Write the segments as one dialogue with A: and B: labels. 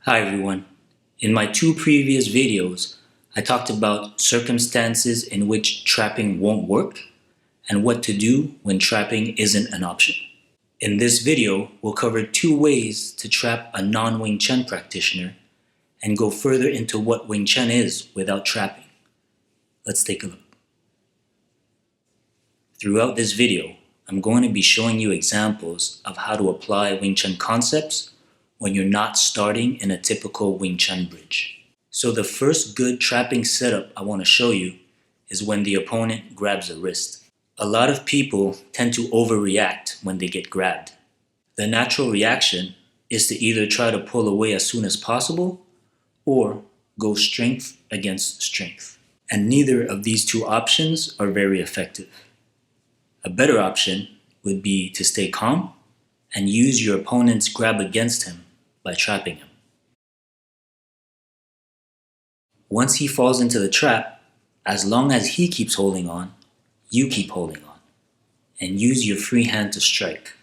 A: Hi everyone. In my two previous videos, I talked about circumstances in which trapping won't work and what to do when trapping isn't an option. In this video, we'll cover two ways to trap a non-Wing Chun practitioner and go further into what Wing Chun is without trapping. Let's take a look. Throughout this video, I'm going to be showing you examples of how to apply Wing Chun concepts when you're not starting in a typical Wing Chun bridge. So the first good trapping setup I want to show you is when the opponent grabs a wrist. A lot of people tend to overreact when they get grabbed. The natural reaction is to either try to pull away as soon as possible or go strength against strength. And neither of these two options are very effective. A better option would be to stay calm and use your opponent's grab against him by trapping him. Once he falls into the trap, as long as he keeps holding on, you keep holding on, and use your free hand to strike.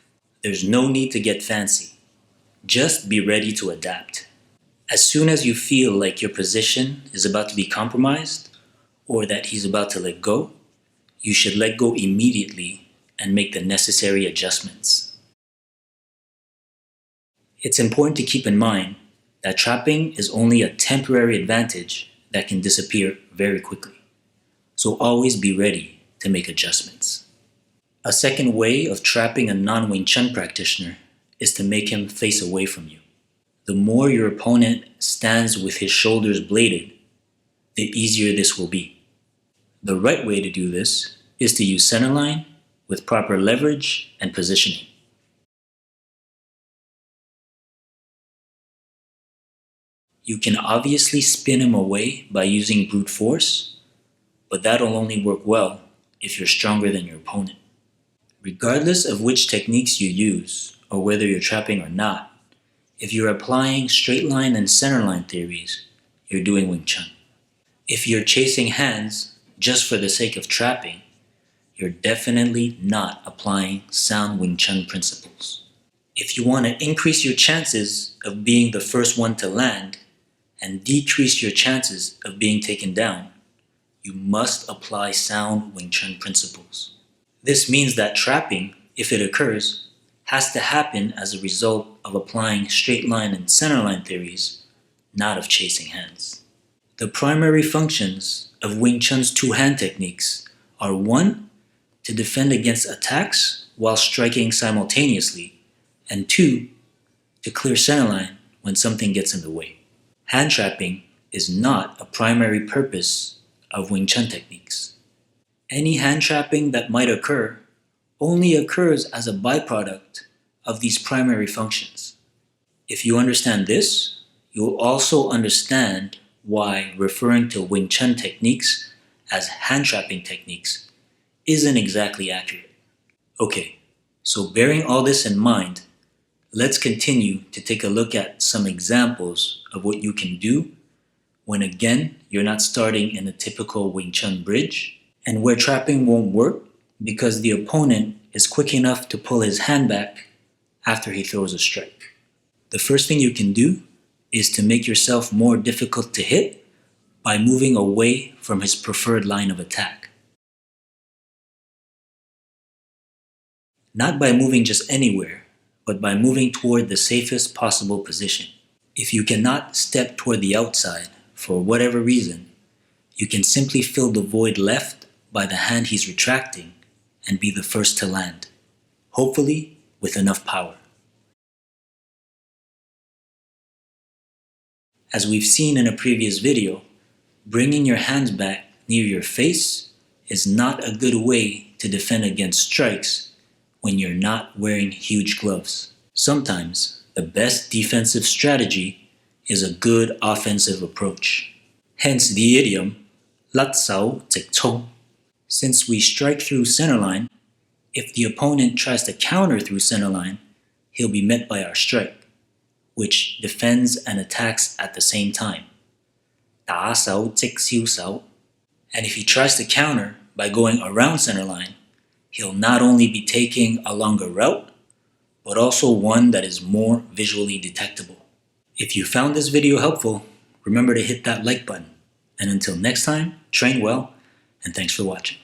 A: There's no need to get fancy. Just be ready to adapt. As soon as you feel like your position is about to be compromised, or that he's about to let go, you should let go immediately and make the necessary adjustments. It's important to keep in mind that trapping is only a temporary advantage that can disappear very quickly. So always be ready to make adjustments. A second way of trapping a non-Wing Chun practitioner is to make him face away from you. The more your opponent stands with his shoulders bladed, the easier this will be. The right way to do this is to use centerline with proper leverage and positioning. You can obviously spin him away by using brute force, but that'll only work well if you're stronger than your opponent. Regardless of which techniques you use, or whether you're trapping or not, if you're applying straight line and center line theories, you're doing Wing Chun. If you're chasing hands just for the sake of trapping, you're definitely not applying sound Wing Chun principles. If you want to increase your chances of being the first one to land and decrease your chances of being taken down, you must apply sound Wing Chun principles. This means that trapping, if it occurs, has to happen as a result of applying straight line and center line theories, not of chasing hands. The primary functions of Wing Chun's two-hand techniques are 1. To defend against attacks while striking simultaneously, and 2. To clear centerline when something gets in the way. Hand trapping is not a primary purpose of Wing Chun techniques. Any hand trapping that might occur only occurs as a byproduct of these primary functions. If you understand this, you'll also understand why referring to Wing Chun techniques as hand trapping techniques isn't exactly accurate. Okay, so bearing all this in mind, let's continue to take a look at some examples of what you can do when, again, you're not starting in a typical Wing Chun bridge and where trapping won't work because the opponent is quick enough to pull his hand back after he throws a strike. The first thing you can do is to make yourself more difficult to hit by moving away from his preferred line of attack. Not by moving just anywhere, but by moving toward the safest possible position. If you cannot step toward the outside for whatever reason, you can simply fill the void left by the hand he's retracting and be the first to land, hopefully with enough power. As we've seen in a previous video, bringing your hands back near your face is not a good way to defend against strikes when you're not wearing huge gloves. Sometimes, the best defensive strategy is a good offensive approach. Hence the idiom, lat sao zik chong. Since we strike through centerline, if the opponent tries to counter through centerline, he'll be met by our strike, which defends and attacks at the same time. Da sao zik xiu sao. And if he tries to counter by going around centerline, he'll not only be taking a longer route, but also one that is more visually detectable. If you found this video helpful, remember to hit that like button. And until next time, train well, and thanks for watching.